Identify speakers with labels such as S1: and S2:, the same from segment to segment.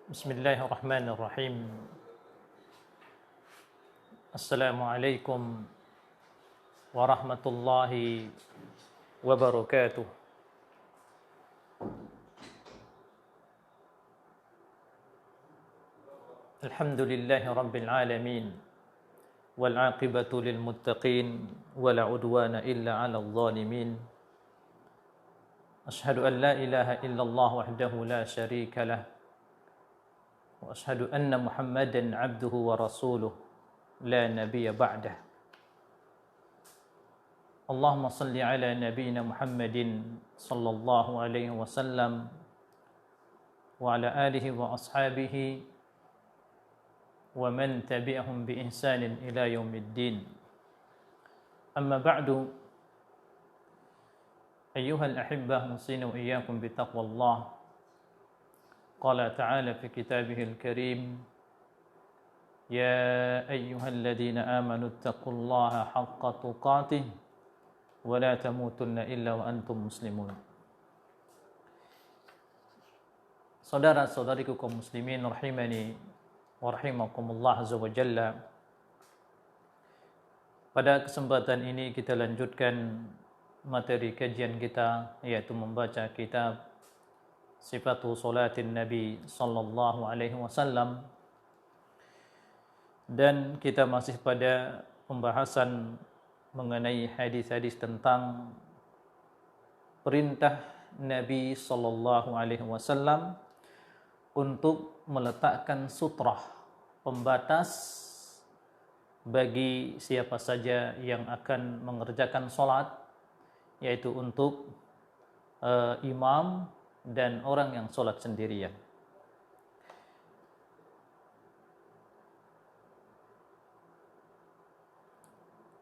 S1: Bismillahirrahmanirrahim. Assalamualaikum warahmatullahi wabarakatuh. Alhamdulillahi rabbil alamin. Wal aqibatu lil muttaqin wala udwana illa 'alal zalimin. Ashhadu an la ilaha illallah wahdahu la syarika lah. Wa ashhadu anna Muhammadan 'abduhu wa rasuluh la nabiyya ba'dah. Allahumma salli ala nabiyyina Muhammadin sallallahu alaihi wasallam wa ala alihi wa ashabihi wa man tabi'ahum bi ihsanin ila yaumiddin. Amma ba'du. Ayyuhal ahibbah, nusina wa iyyakum bi taqwallah. Qala ta'ala fi kitabihil karim, ya ayyuhalladzina amanu taqullaha haqqa tuqatih wa la tamutunna illa wa antum muslimun. Saudara-saudariku kaum muslimin rahimani wa rahimakumullah azza wa jalla. Pada kesempatan ini kita lanjutkan materi kajian kita, yaitu membaca kitab Sifatu Salatin Nabi sallallahu alaihi wasallam, dan kita masih pada pembahasan mengenai hadis-hadis tentang perintah Nabi sallallahu alaihi wasallam untuk meletakkan sutrah, pembatas bagi siapa saja yang akan mengerjakan solat, yaitu untuk imam dan orang yang solat sendirian.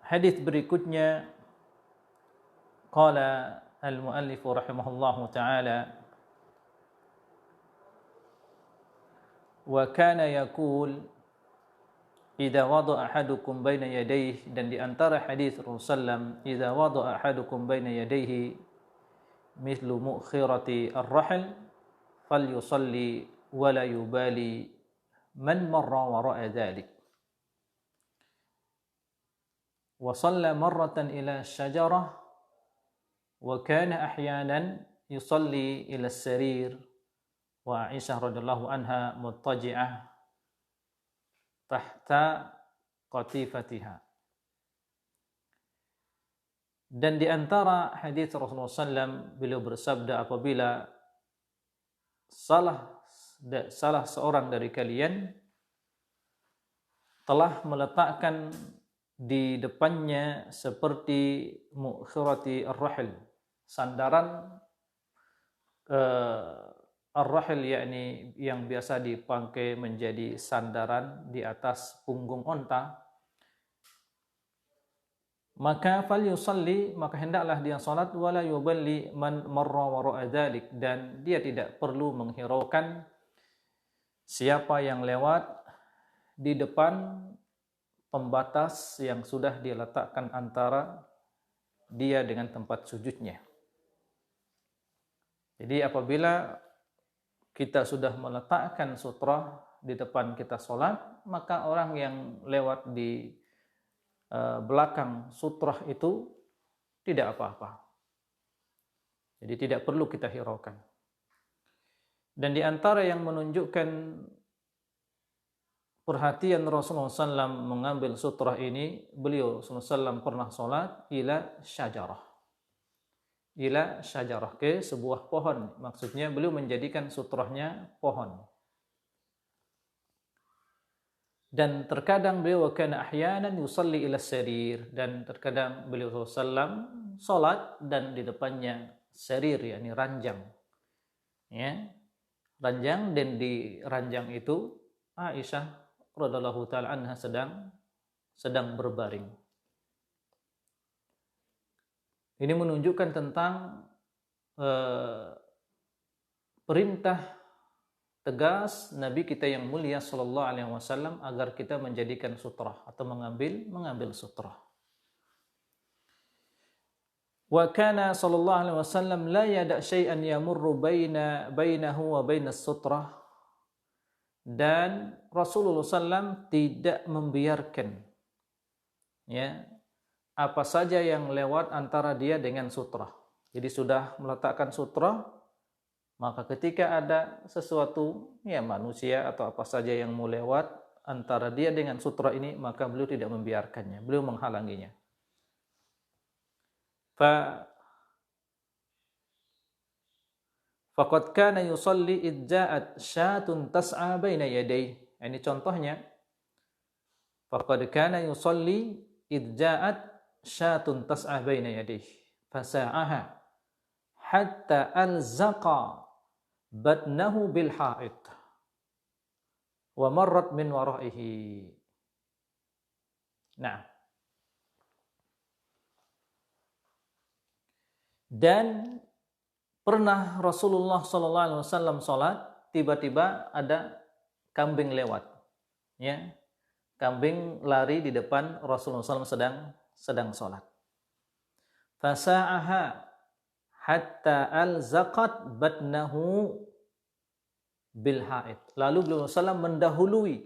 S1: Hadis berikutnya, qala al-muallif rahimahullahu ta'ala, wa kana yaqul idza wada'a ahadukum baina yadayhi, dan di antara hadis Rasulullah, idza wada'a ahadukum baina yadayhi mithlu mu'khirati ar-rahl falyusalli wa la yubali man marra wara'a dhalik. Wa shalla marratan ila syajarah wa kana ahyanan yusalli ila as-sarir. Wa Aisyah radhiyallahu anha muttaji'ah tahta qatifatiha. Dan di antara hadis Rasulullah SAW, beliau bersabda, apabila salah seorang dari kalian telah meletakkan di depannya seperti mu'khirati ar-rahl, sandaran ar-rahl, yakni yang biasa dipakai menjadi sandaran di atas punggung onta, maka falyusalli, maka hendaklah dia salat, wala yuballi man marra wara'a dzalik, dan dia tidak perlu menghiraukan siapa yang lewat di depan pembatas yang sudah diletakkan antara dia dengan tempat sujudnya. Jadi apabila kita sudah meletakkan sutrah di depan kita salat, maka orang yang lewat di belakang sutrah itu tidak apa-apa. Jadi tidak perlu kita hiraukan. Dan di antara yang menunjukkan perhatian Rasulullah SAW mengambil sutrah ini, beliau SAW pernah salat ila syajarah. Ila syajarah, ke sebuah pohon. Maksudnya beliau menjadikan sutrahnya pohon. Dan terkadang beliau kana ahyanan yusalli ila sarir, dan terkadang beliau sallam salat dan di depannya sarir, yakni ranjang. Ya, ranjang, dan di ranjang itu Aisyah radhiyallahu taala anha sedang berbaring. Ini menunjukkan tentang perintah tegas Nabi kita yang mulia sallallahu alaihi wasallam agar kita menjadikan sutrah atau mengambil sutrah. Wa kana sallallahu alaihi wasallam la yada' syai'an yamurru bainahu wa bainas sutrah dan Rasulullah SAW tidak membiarkan ya apa saja yang lewat antara dia dengan sutra. Jadi sudah meletakkan sutra, maka ketika ada sesuatu ya manusia atau apa saja yang mau lewat antara dia dengan sutra ini, maka beliau tidak membiarkannya, beliau menghalanginya. Faqad kana yusalli id ja'at syatun tas'a baina yadayhi. Ini contohnya. Faqad kana yusalli id ja'at syatun tas'a baina yadayhi fasa'aha hatta alzaqa batnahu bil ha'id wa marrat min waraihi. Nah, dan pernah Rasulullah SAW sholat, tiba-tiba ada kambing lewat, ya, kambing lari di depan Rasulullah SAW sedang sholat. Fasa'aha hatta alzaqat batnahu bil haid. Lalu beliau SAW mendahului,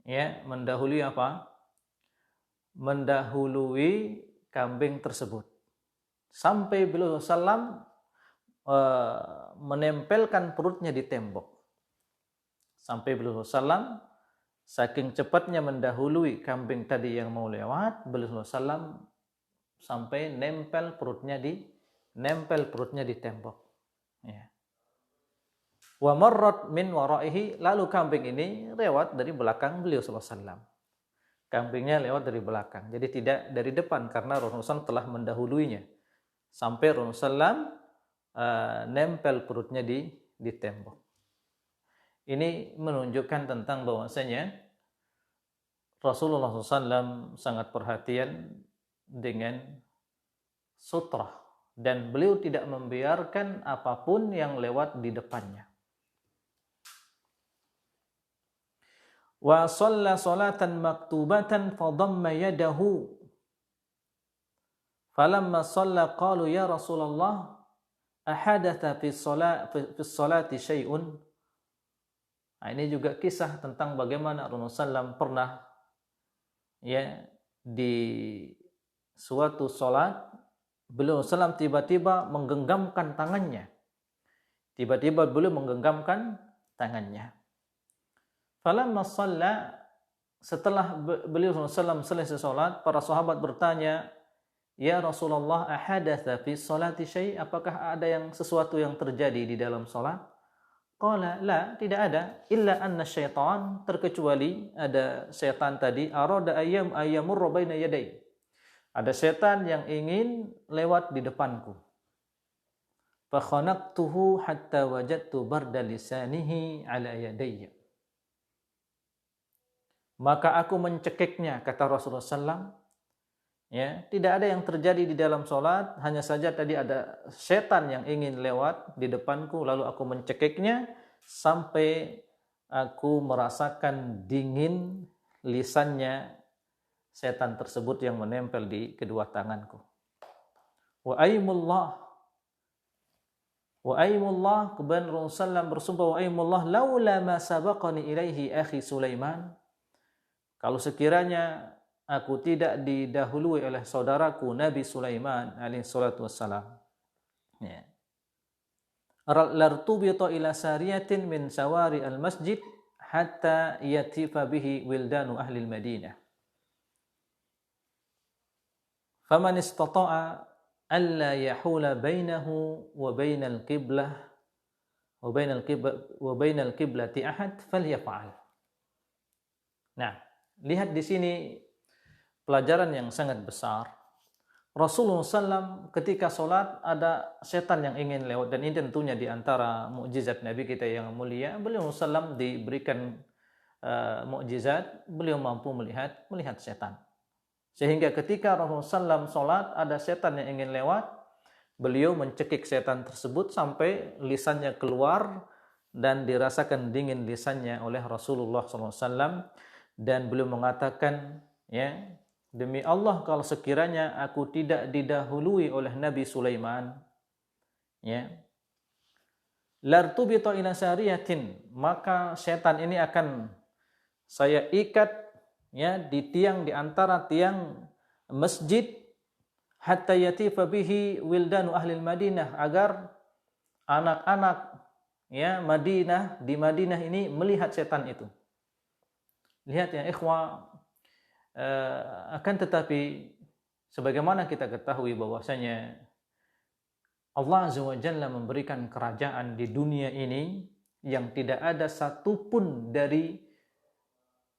S1: ya, mendahului apa? Mendahului kambing tersebut. Sampai beliau SAW menempelkan perutnya di tembok. Sampai beliau SAW saking cepatnya mendahului kambing tadi yang mau lewat, beliau SAW sampai nempel perutnya di tembok. Ya. Wa marrat min waraihi, lalu kambing ini lewat dari belakang beliau SAW. Kambingnya lewat dari belakang, jadi tidak dari depan karena Rasulullah SAW telah mendahuluinya. Sampai Rasulullah nempel perutnya di tembok. Ini menunjukkan tentang bahwasanya Rasulullah SAW sangat perhatian dengan sutra dan beliau tidak membiarkan apapun yang lewat di depannya. Wa shalla salatan maktubatan fadamma yadahu falamma shalla qalu ya Rasulullah ahadatha fi sholati syai'un. Nah, ini juga kisah tentang bagaimana Rasulullah SAW pernah ya di suatu sholat beliau SAW tiba-tiba menggenggamkan tangannya. Tiba-tiba beliau menggenggamkan tangannya. Falamma shalla, setelah beliau SAW selesai sholat, para sahabat bertanya, ya Rasulullah, ahadatha fi sholati syai', apakah ada sesuatu yang terjadi di dalam sholat? Qala la, tidak ada, illa anna syaitan, terkecuali ada syaitan tadi, arada ayyamurra baina yaday. Ada syaitan yang ingin lewat di depanku. Fa khanaqtuhu hatta wajadtu barda lisanihi ala yadayya. Maka aku mencekiknya, kata Rasulullah SAW. Ya, tidak ada yang terjadi di dalam sholat, hanya saja tadi ada setan yang ingin lewat di depanku, lalu aku mencekiknya sampai aku merasakan dingin lisannya setan tersebut yang menempel di kedua tanganku. Wa aimullah, kemudian Rasulullah bersumpah, wa aimullah laula ma sabaqani ilaihi akhi Sulaiman. Kalau sekiranya aku tidak didahului oleh saudaraku Nabi Sulaiman alaihi salatu wassalam. Ya. Lartubita ila sariyatin min sawari al-masjid hatta yatifa bihi wildanu ahli al-Madinah. Faman istata'a alla yahula bainahu wa bainal qiblah wa bainal qiblati ahad falyaf'al. Nah, lihat di sini pelajaran yang sangat besar. Rasulullah SAW ketika sholat ada setan yang ingin lewat, dan ini tentunya di antara mukjizat Nabi kita yang mulia. Beliau SAW diberikan mukjizat, beliau mampu melihat setan. Sehingga ketika Rasulullah SAW sholat ada setan yang ingin lewat, beliau mencekik setan tersebut sampai lisannya keluar dan dirasakan dingin lisannya oleh Rasulullah SAW, dan beliau mengatakan, ya, demi Allah kalau sekiranya aku tidak didahului oleh Nabi Sulaiman, ya, lartubita ila sariyatin, maka setan ini akan saya ikat ya di tiang, di antara tiang masjid, hatta yatifa bihi wildanu ahli Madinah, agar anak-anak ya Madinah, di Madinah ini melihat setan itu. Lihat ya ikhwah, akan tetapi sebagaimana kita ketahui bahwasanya Allah Azza wa Jalla memberikan kerajaan di dunia ini yang tidak ada satupun dari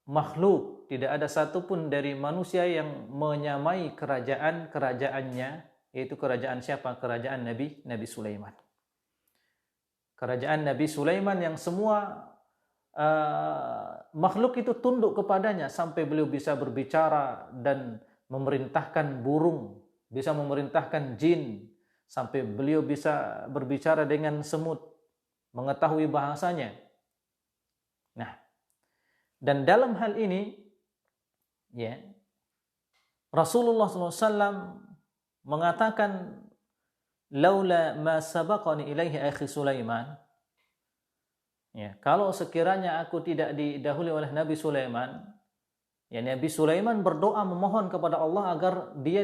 S1: makhluk, tidak ada satupun dari manusia yang menyamai kerajaannya, yaitu kerajaan siapa? Kerajaan Nabi Sulaiman. Kerajaan Nabi Sulaiman yang semua makhluk itu tunduk kepadanya, sampai beliau bisa berbicara dan memerintahkan burung, bisa memerintahkan jin, sampai beliau bisa berbicara dengan semut, mengetahui bahasanya. Nah, dan dalam hal ini ya Rasulullah SAW mengatakan, laula ma sabaqani ilaihi akhi Sulaiman, ya, kalau sekiranya aku tidak didahului oleh Nabi Sulaiman, ya, Nabi Sulaiman berdoa memohon kepada Allah agar dia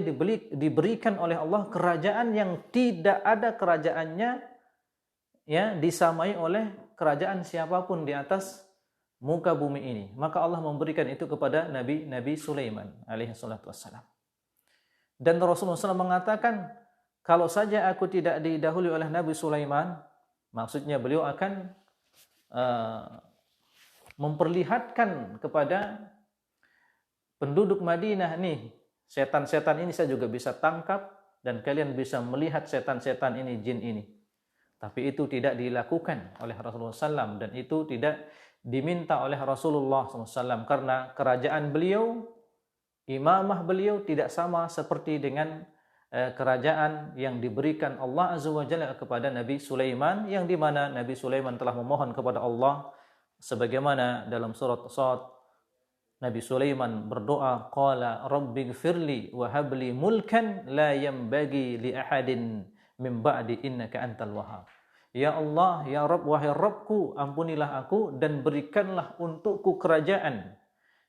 S1: diberikan oleh Allah kerajaan yang tidak ada kerajaannya ya disamai oleh kerajaan siapapun di atas muka bumi ini. Maka Allah memberikan itu kepada Nabi Sulaiman alaihi salatu wassalam. Dan Rasulullah SAW mengatakan, kalau saja aku tidak didahului oleh Nabi Sulaiman, maksudnya beliau akan memperlihatkan kepada penduduk Madinah nih, setan-setan ini saya juga bisa tangkap dan kalian bisa melihat setan-setan ini, jin ini. Tapi itu tidak dilakukan oleh Rasulullah SAW dan itu tidak diminta oleh Rasulullah SAW karena kerajaan beliau, imamah beliau tidak sama seperti dengan kerajaan yang diberikan Allah Azza wa Jalla kepada Nabi Sulaiman, yang dimana Nabi Sulaiman telah memohon kepada Allah sebagaimana dalam surat Shad Nabi Sulaiman berdoa, qala rabbighfirli wa habli mulkan la yanbaghi li ahadin min ba'di innaka antal wahhab. Ya Allah, ya Rabb, wahai Rabbku, ampunilah aku dan berikanlah untukku kerajaan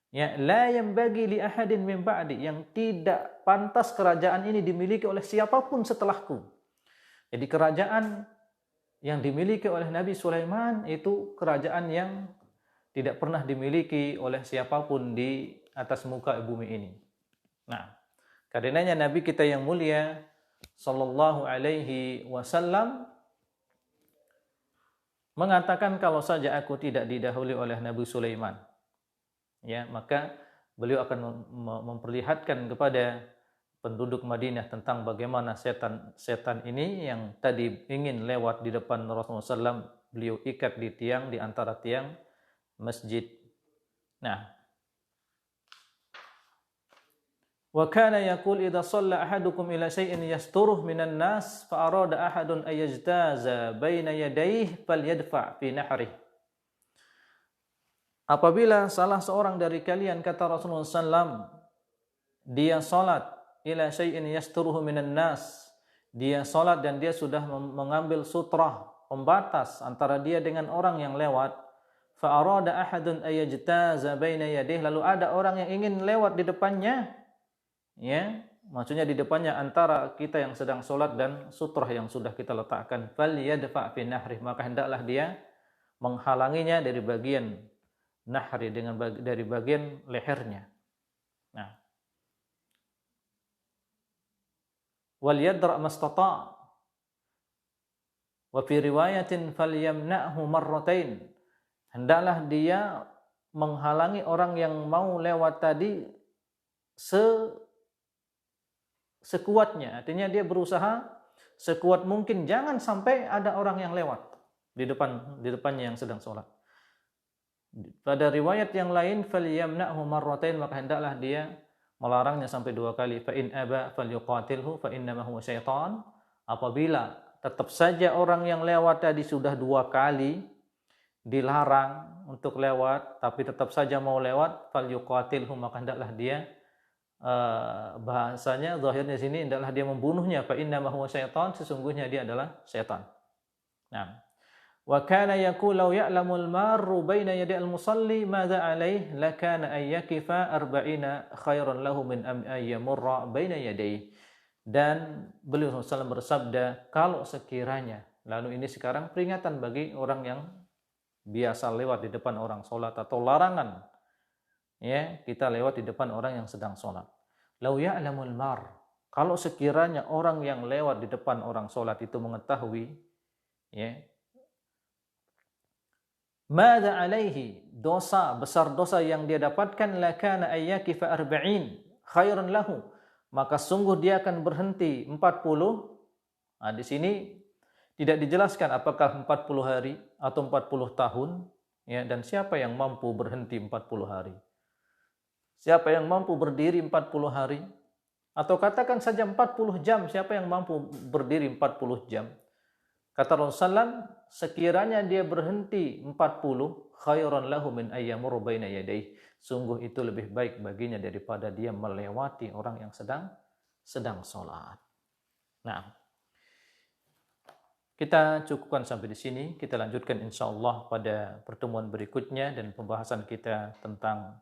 S1: ya la yanbaghi li ahadin min ba'di, yang tidak pantas kerajaan ini dimiliki oleh siapapun setelahku. Jadi kerajaan yang dimiliki oleh Nabi Sulaiman itu kerajaan yang tidak pernah dimiliki oleh siapapun di atas muka bumi ini. Nah, karenanya Nabi kita yang mulia sallallahu alaihi wasallam mengatakan, kalau saja aku tidak didahului oleh Nabi Sulaiman, ya, maka beliau akan memperlihatkan kepada penduduk Madinah tentang bagaimana setan ini yang tadi ingin lewat di depan Rasulullah SAW, beliau ikat di tiang, di antara tiang masjid. Nah, wa kana yaqul idza shalla ahadukum ila shay'in yasturuh minan nas fa arada ahadun ay yajtaza baina yadayhi falyadfa fi nahrihi. Apabila salah seorang dari kalian, kata Rasulullah SAW, dia salat ila syai'in yasturuhu minan nas, dia salat dan dia sudah mengambil sutrah, pembatas antara dia dengan orang yang lewat, fa arada ahadun ayajtaza baina yadayhi, lalu ada orang yang ingin lewat di depannya, ya, maksudnya di depannya antara kita yang sedang salat dan sutrah yang sudah kita letakkan, falyadfa fi nahri, maka hendaklah dia menghalanginya dari bagian nahri, dari bagian lehernya. Nah, wal yadra mastata, wa fi riwayatin falyamna'hu marratain, hendaklah dia menghalangi orang yang mau lewat tadi sekuatnya, artinya dia berusaha sekuat mungkin jangan sampai ada orang yang lewat di depannya yang sedang sholat. Pada riwayat yang lain, falyamna'hu marratain, maka hendaklah dia melarangnya sampai 2 kali. Fa in aba falyuqatilhu fa innama huwa syaitan. Apabila tetap saja orang yang lewat tadi sudah 2 kali dilarang untuk lewat, tapi tetap saja mau lewat, falyuqatilhu, maka hendaklah dia, bahasanya zahirnya sini, hendaklah dia membunuhnya. Fa innama huwa syaitan, sesungguhnya dia adalah syaitan. Nah, Wa kana yaqulu law ya'lamul marru baina yaday al-musalli madza alayhi lakana ay yakifa 40 khairan lahu min ay yamurra baina yadayhi. Dan beliau SAW bersabda, kalau sekiranya, lalu ini sekarang peringatan bagi orang yang biasa lewat di depan orang sholat, atau larangan ya kita lewat di depan orang yang sedang sholat. Lau ya'lamul mar, kalau sekiranya orang yang lewat di depan orang sholat itu mengetahui ya madza alaihi, dosa, besar dosa yang dia dapatkan, lakana ayyakifa arba'in khairan lahu, maka sungguh dia akan berhenti 40. Nah, di sini tidak dijelaskan apakah 40 hari atau 40 tahun, ya, dan siapa yang mampu berhenti 40 hari? Siapa yang mampu berdiri 40 hari? Atau katakan saja 40 jam, siapa yang mampu berdiri 40 jam? Kata Rasulullah, sekiranya dia berhenti 40, khairan lahu min ayyamur baina yadayhi. Sungguh itu lebih baik baginya daripada dia melewati orang yang sedang sholat. Nah, kita cukupkan sampai di sini. Kita lanjutkan insyaallah pada pertemuan berikutnya, dan pembahasan kita tentang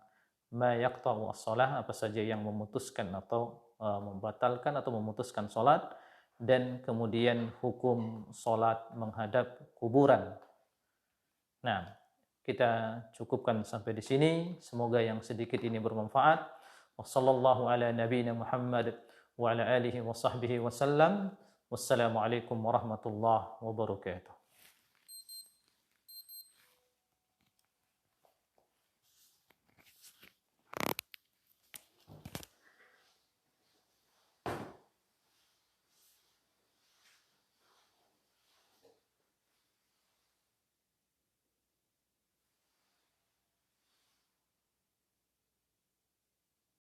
S1: ma yaqta'u as-shalah, apa saja yang memutuskan atau membatalkan atau memutuskan salat, dan kemudian hukum salat menghadap kuburan. Nah, kita cukupkan sampai di sini. Semoga yang sedikit ini bermanfaat. Wassallallahu ala nabiyyina Muhammad wa ala alihi wa sahbihi wasallam. Wassalamualaikum warahmatullahi wabarakatuh.